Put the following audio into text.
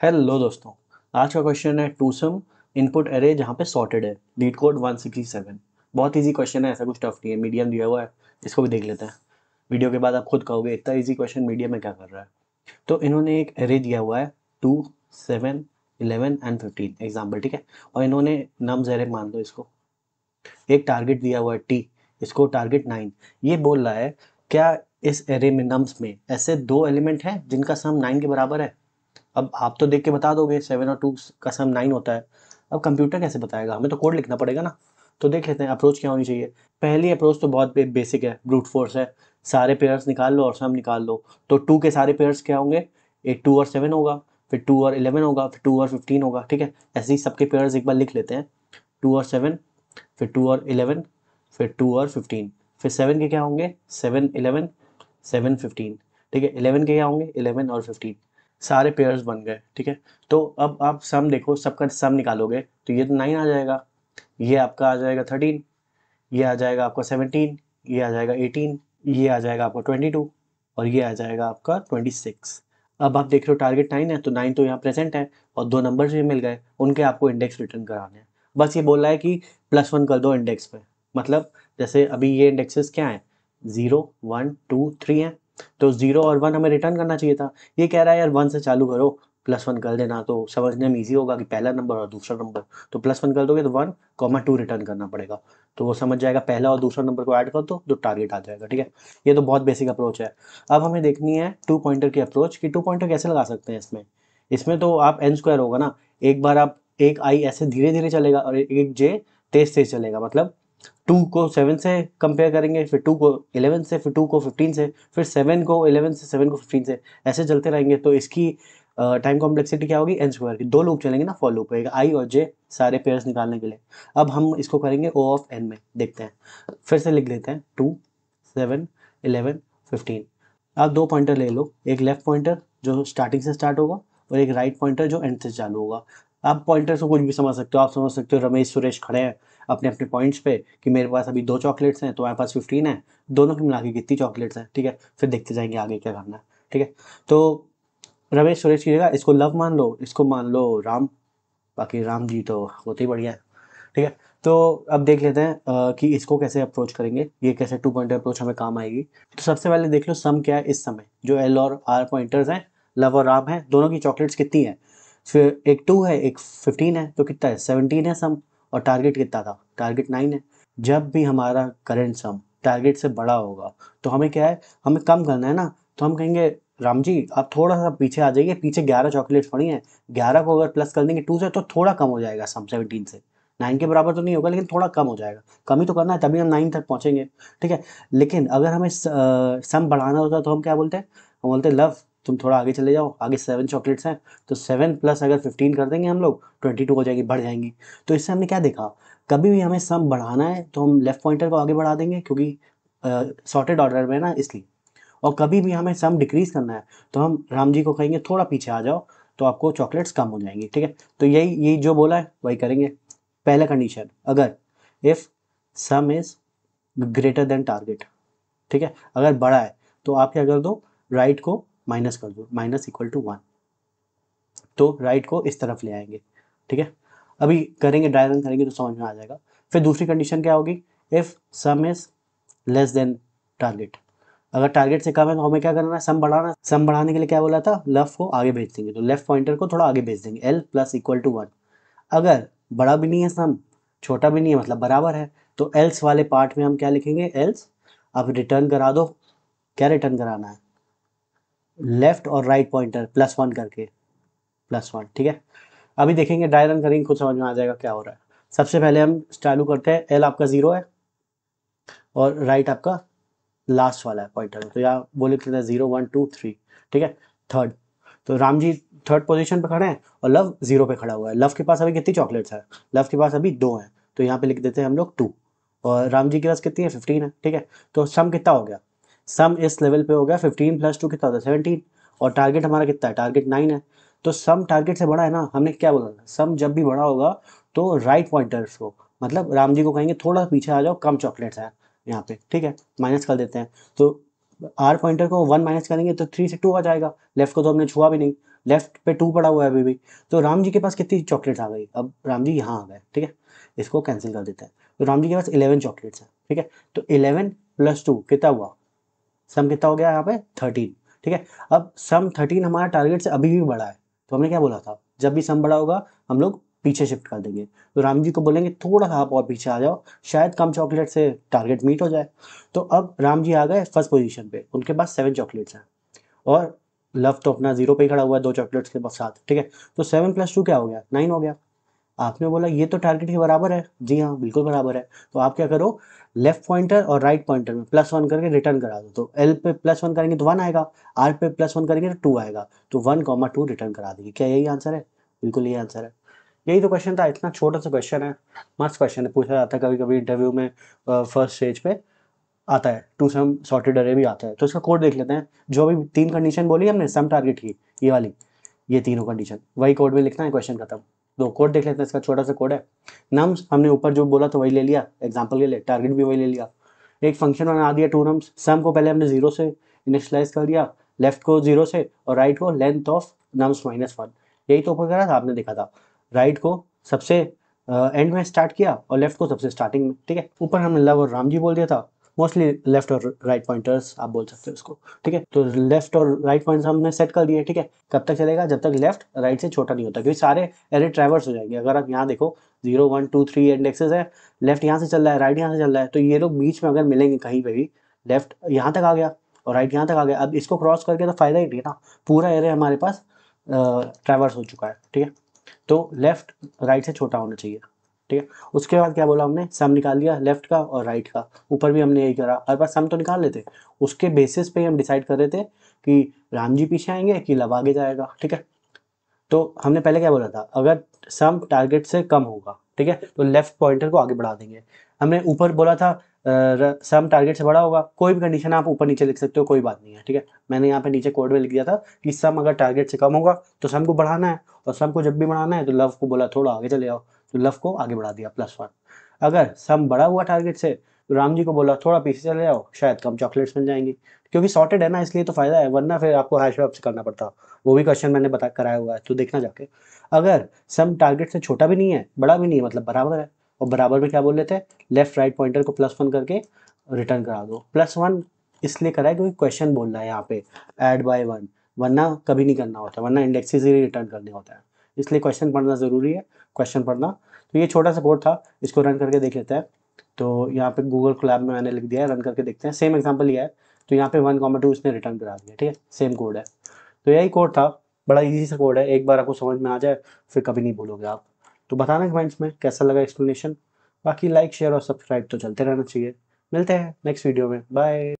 Hello दोस्तों। आज का क्वेश्चन है टू सम इनपुट एरे जहाँ पे सॉर्टेड है लीड कोड 167। बहुत इजी क्वेश्चन है, ऐसा कुछ टफ नहीं है। मीडियम दिया हुआ है, इसको भी देख लेते हैं। वीडियो के बाद आप खुद कहोगे इतना इजी क्वेश्चन मीडियम में क्या कर रहा है। तो इन्होंने एक एरे दिया हुआ है 2, 7, 11 एंड 15 एग्जाम्पल, ठीक है। और इन्होंने नम्स एरे मान लो इसको। एक टारगेट दिया हुआ है टी, इसको टारगेट 9। ये बोल रहा है क्या इस एरे में नम्स में ऐसे दो एलिमेंट हैं जिनका सम 9 के बराबर है। अब आप तो देख के बता दोगे 7 और 2 का सम 9 होता है। अब कंप्यूटर कैसे बताएगा, हमें तो कोड लिखना पड़ेगा ना। तो देख लेते हैं अप्रोच क्या होनी चाहिए। पहली अप्रोच तो बहुत बेसिक है, ब्रूट फोर्स है। सारे पेयर्स निकाल लो और सम निकाल लो। तो 2 के सारे पेयर्स क्या होंगे, एक 2 और 7 होगा, फिर 2 और 11 होगा, फिर 2 और 15 होगा, ठीक है। ऐसे ही सबके पेयर्स एक बार लिख लेते हैं। 2 और 7, फिर 2 और 11, फिर 2 और 15, फिर 7 के क्या होंगे 7 11 7 15, ठीक है। 11 के क्या होंगे 11 और 15। सारे पेयर्स बन गए, ठीक है। तो अब आप सम देखो, सबका सम निकालोगे तो ये तो 9 आ जाएगा, ये आपका आ जाएगा 13, ये आ जाएगा आपका 17, ये आ जाएगा 18, ये आ जाएगा आपका 22 और ये आ जाएगा आपका 26। अब आप देख रहे हो टारगेट 9 है तो 9 तो यहाँ प्रेजेंट है और दो नंबर भी मिल गए, उनके आपको इंडेक्स रिटर्न कराने हैं। बस ये बोल रहा है कि +1 कर दो इंडेक्स पे। मतलब जैसे अभी ये इंडेक्सेस क्या है, 0 1 2 3 है। तो 0 और 1 हमें रिटर्न करना चाहिए था। ये कह रहा है यार 1 से चालू करो, +1 कर देना तो समझने में ईजी होगा कि पहला नंबर और दूसरा नंबर। तो +1 कर दोगे तो 1, 2 रिटर्न करना पड़ेगा। तो वो समझ जाएगा पहला और दूसरा नंबर को ऐड कर दो तो टारगेट आ जाएगा, ठीक है। ये तो बहुत बेसिक अप्रोच है। अब हमें देखनी है टू पॉइंटर की अप्रोच कि टू पॉइंटर कैसे लगा सकते हैं इसमें। इसमें तो आप एन स्क्वायर होगा ना, एक बार आप एक आई ऐसे धीरे धीरे चलेगा और एक जे तेज तेज चलेगा। मतलब 2 को 7 से कंपेयर करेंगे, फिर 2 को 11 से, फिर 2 को 15 से, फिर 7 को 11 से, 7 को 15 से, ऐसे चलते रहेंगे। तो इसकी टाइम कॉम्प्लेक्सिटी क्या होगी एन स्क्वायर की। दो लूप चलेंगे ना फॉर लूप, एक आई और जे, सारे पेयर्स निकालने के लिए। अब हम इसको करेंगे ओ ऑफ एन में, देखते हैं। फिर से लिख लेते हैं 2, 7, 11, 15। आप दो पॉइंटर ले लो, एक लेफ्ट पॉइंटर जो स्टार्टिंग से स्टार्ट होगा और एक राइट पॉइंटर जो एंड से चालू होगा। आप पॉइंटर से कुछ भी समझ सकते हो। आप समझ सकते हो रमेश सुरेश खड़े हैं अपने अपने पॉइंट्स पे कि मेरे पास अभी 2 चॉकलेट्स हैं, तुम्हारे पास 15 है, दोनों की मिला के कितनी चॉकलेट्स हैं, ठीक है। फिर देखते जाएंगे आगे क्या करना है, ठीक है। तो रमेश सुरेश की जगह इसको लव मान लो, इसको मान लो राम। बाकी राम जी तो होते ही बढ़िया है, ठीक है। तो अब देख लेते हैं कि इसको कैसे अप्रोच करेंगे, ये कैसे टू पॉइंटर अप्रोच हमें काम आएगी। तो सबसे पहले देख लो सम क्या है इस समय, जो एल और आर पॉइंटर्स हैं, लव और राम है, दोनों की चॉकलेट्स कितनी है। फिर एक 2 है एक 15 है, तो कितना है 17 है सम। और टारगेट कितना था, टारगेट 9 है। जब भी हमारा करेंट सम टारगेट से बड़ा होगा तो हमें क्या है, हमें कम करना है ना। तो हम कहेंगे राम जी आप थोड़ा सा पीछे आ जाइए, पीछे 11 चॉकलेट्स पड़ी हैं। 11 को अगर प्लस कर देंगे 2 से तो थोड़ा कम हो जाएगा सम 17 से। 9 के बराबर तो नहीं होगा लेकिन थोड़ा कम हो जाएगा। कम ही तो करना है तभी हम 9 तक पहुंचेंगे, ठीक है। लेकिन अगर हमें सम बढ़ाना होता है तो हम क्या बोलते हैं, हम बोलते हैं लव तुम थोड़ा आगे चले जाओ, आगे 7 चॉकलेट्स हैं। तो 7 प्लस अगर 15 कर देंगे हम लोग 22 हो जाएगी, बढ़ जाएंगी। तो इससे हमने क्या देखा, कभी भी हमें सम बढ़ाना है तो हम लेफ्ट पॉइंटर को आगे बढ़ा देंगे क्योंकि सॉर्टेड ऑर्डर में है ना, इसलिए। और कभी भी हमें सम डिक्रीज करना है तो हम राम जी को कहेंगे थोड़ा पीछे आ जाओ, तो आपको चॉकलेट्स कम हो जाएंगी, ठीक है। तो यही जो बोला है वही करेंगे। पहला कंडीशन, अगर if some is greater than target, ठीक है। अगर बड़ा है तो आप क्या कर दो, राइट को माइनस कर दो, -=1। तो राइट को इस तरफ ले आएंगे, ठीक है। अभी करेंगे, ड्राई रन करेंगे तो समझ में आ जाएगा। फिर दूसरी कंडीशन क्या होगी, if some is less than target. अगर टारगेट से कम है तो हमें क्या करना है, सम बढ़ाना है। सम बढ़ाने के लिए क्या बोला था, लेफ्ट को आगे भेज देंगे, तो लेफ्ट पॉइंटर को थोड़ा आगे भेज देंगे, l + 1। अगर बड़ा भी नहीं है सम, छोटा भी नहीं है, मतलब बराबर है, तो एल्स वाले पार्ट में हम क्या लिखेंगे, एल्स। अब रिटर्न करा दो, क्या रिटर्न कराना है, लेफ्ट और राइट पॉइंटर +1 करके, +1, ठीक है। अभी देखेंगे, ड्राई रन करेंगे, खुद समझ में आ जाएगा क्या हो रहा है। सबसे पहले हम चालू करते हैं, एल आपका 0 है और राइट आपका लास्ट वाला है पॉइंटर, तो यहाँ वो लिख लेते हैं 0 1 2 3, ठीक है। थर्ड, तो राम जी थर्ड पोजीशन पे खड़े हैं और लव 0 पे खड़ा हुआ है। लव के पास अभी कितनी चॉकलेट्स है, लव के पास अभी 2 हैं, तो यहाँ पे लिख देते हैं हम लोग 2। और राम जी के पास कितनी है 15 है, ठीक है। तो सम कितना हो गया, सम इस लेवल पे हो गया 15 + 2 कितना होता है 17। और टारगेट हमारा कितना है, टारगेट 9 है। तो सम टारगेट से बड़ा है ना, हमने क्या बोला था, सम जब भी बड़ा होगा तो राइट पॉइंटर्स को, मतलब राम जी को कहेंगे थोड़ा पीछे आ जाओ, कम चॉकलेट्स है यहाँ पे, ठीक है। माइनस कर देते हैं, तो आर पॉइंटर को 1 माइनस करेंगे तो 3 से 2 आ जाएगा, लेफ्ट को तो हमने छुआ भी नहीं। लेफ्ट पे 2 पड़ा हुआ है अभी भी, तो राम जी के पास कितनी चॉकलेट्स आ गई, अब राम जी यहाँ आ गए, ठीक है, इसको कैंसिल कर देते हैं, तो राम जी के पास 11 चॉकलेट्स है, ठीक है, तो 11 प्लस 2 कितना हुआ, सम कितना हो गया यहाँ पे 13, ठीक है। अब सम 13 हमारा टारगेट से अभी भी बड़ा है, तो हमने क्या बोला था, जब भी सम बड़ा होगा हम लोग पीछे शिफ्ट कर देंगे, तो राम जी को बोलेंगे थोड़ा सा आप और पीछे आ जाओ, शायद कम चॉकलेट से टारगेट मीट हो जाए। तो अब राम जी आ गए फर्स्ट पोजीशन पे, उनके पास 7 चॉकलेट्स हैं, और लव तो अपना 0 पे ही खड़ा हुआ है 2 चॉकलेट्स के साथ, ठीक है, तो 7 प्लस 2 क्या हो गया, 9 हो गया। आपने बोला ये तो टारगेट के बराबर है, जी हाँ बिल्कुल बराबर है, तो आप क्या करो, लेफ्ट पॉइंटर और राइट पॉइंटर में +1 करके रिटर्न करा दो, तो एल पे +1 करेंगे तो 1 आएगा, आर पे +1 करेंगे तो 2 आएगा, तो 1, 2 रिटर्न करा देंगे। क्या यही आंसर है, बिल्कुल यही आंसर है। यही तो क्वेश्चन था, इतना छोटा सा क्वेश्चन है, मस्त क्वेश्चन है, पूछा जाता है कभी कभी इंटरव्यू में, फर्स्ट स्टेज पे आता है, टू सम सॉर्टेड अरे भी आता है। तो इसका कोड देख लेते हैं, जो अभी 3 कंडीशन बोली हमने सम टारगेट की, ये वाली, ये तीनों कंडीशन वही कोड में लिखना है, क्वेश्चन खत्म। तो कोड देख लेते हैं, इसका छोटा सा कोड है, नम्स हमने ऊपर जो बोला तो वही ले लिया एग्जांपल के लिए, टारगेट भी वही ले लिया, एक फंक्शन बना दिया टू नम्स, सम को पहले हमने 0 से इनिशियलाइज कर दिया, लेफ्ट को 0 से और राइट को लेंथ ऑफ नम्स -1, यही तो ऊपर करा था आपने देखा था, राइट को सबसे एंड में स्टार्ट किया और लेफ्ट को सबसे स्टार्टिंग में, ठीक है, ऊपर हमने लव और राम जी बोल दिया था, मोस्टली लेफ्ट और राइट पॉइंटर्स आप बोल सकते हो उसको, ठीक है, तो लेफ्ट और राइट पॉइंट्स हमने सेट कर दिए, ठीक है, कब तक चलेगा, जब तक लेफ्ट राइट से छोटा नहीं होता, क्योंकि सारे एरे ट्रैवर्स हो जाएंगे, अगर आप यहाँ देखो 0 1 2 3 इंडेक्सेस है, लेफ्ट यहाँ से चल रहा है, राइट यहाँ से चल रहा है, तो ये लोग बीच में अगर मिलेंगे कहीं पे भी, लेफ्ट यहाँ तक आ गया और राइट यहाँ तक आ गया, अब इसको क्रॉस करके तो फायदा ही नहीं है ना, पूरा एरे हमारे पास ट्रैवर्स हो चुका है, ठीक है, तो लेफ्ट राइट से छोटा होना चाहिए, ठीक है। उसके बाद क्या बोला हमने, सम निकाल लिया लेफ्ट का और राइट का, ऊपर भी हमने यही करा, हर बार सम तो निकाल लेते, उसके बेसिस पे हम डिसाइड कर रहे थे कि राम जी पीछे आएंगे कि लव आगे जाएगा, ठीक है। तो हमने पहले क्या बोला था, अगर सम टारगेट से कम होगा, ठीक है, तो लेफ्ट पॉइंटर को आगे बढ़ा देंगे। हमने ऊपर बोला था सम टारगेट से बड़ा होगा, कोई भी कंडीशन आप ऊपर नीचे लिख सकते हो, कोई बात नहीं है, ठीक है, मैंने यहाँ पे नीचे कोड में लिख दिया था कि सम अगर टारगेट से कम होगा तो सम को बढ़ाना है, और सम को जब भी बढ़ाना है तो लव को बोला थोड़ा आगे चले आओ, तो लव को आगे बढ़ा दिया +1। अगर सम बड़ा हुआ टारगेट से तो राम जी को बोला थोड़ा पीछे चले जाओ, शायद कम चॉकलेट्स मिल जाएंगी, क्योंकि सॉर्टेड है ना, इसलिए तो फायदा है, वरना फिर आपको हैश से करना पड़ता, वो भी क्वेश्चन मैंने बता कराया हुआ है, तो देखना जाके। अगर सम टारगेट से छोटा भी नहीं है बड़ा भी नहीं है, मतलब बराबर है, और बराबर में क्या बोल लेते हैं, लेफ्ट राइट पॉइंटर को +1 करके रिटर्न करा दो, +1 इसलिए करा है क्योंकि क्वेश्चन बोल रहा है यहाँ पे ऐड बाय 1, वरना कभी नहीं करना होता, वरना इंडेक्सेस ही रिटर्न करने होता है, इसलिए क्वेश्चन पढ़ना ज़रूरी है, क्वेश्चन पढ़ना। तो ये छोटा सा कोड था, इसको रन करके देख लेते हैं। तो यहाँ पे गूगल कोलैब में मैंने लिख दिया है, रन करके देखते हैं, सेम एग्जांपल लिया है, तो यहाँ पे 1, 2 इसने रिटर्न करा दिया, ठीक है, सेम कोड है। तो यही कोड था, बड़ा इजी सा कोड है, एक बार आपको समझ में आ जाए फिर कभी नहीं भूलोगे आप। तो बताना कमेंट्स में कैसा लगा एक्सप्लेनेशन, बाकी लाइक शेयर और सब्सक्राइब तो चलते रहना चाहिए। मिलते हैं नेक्स्ट वीडियो में, बाय।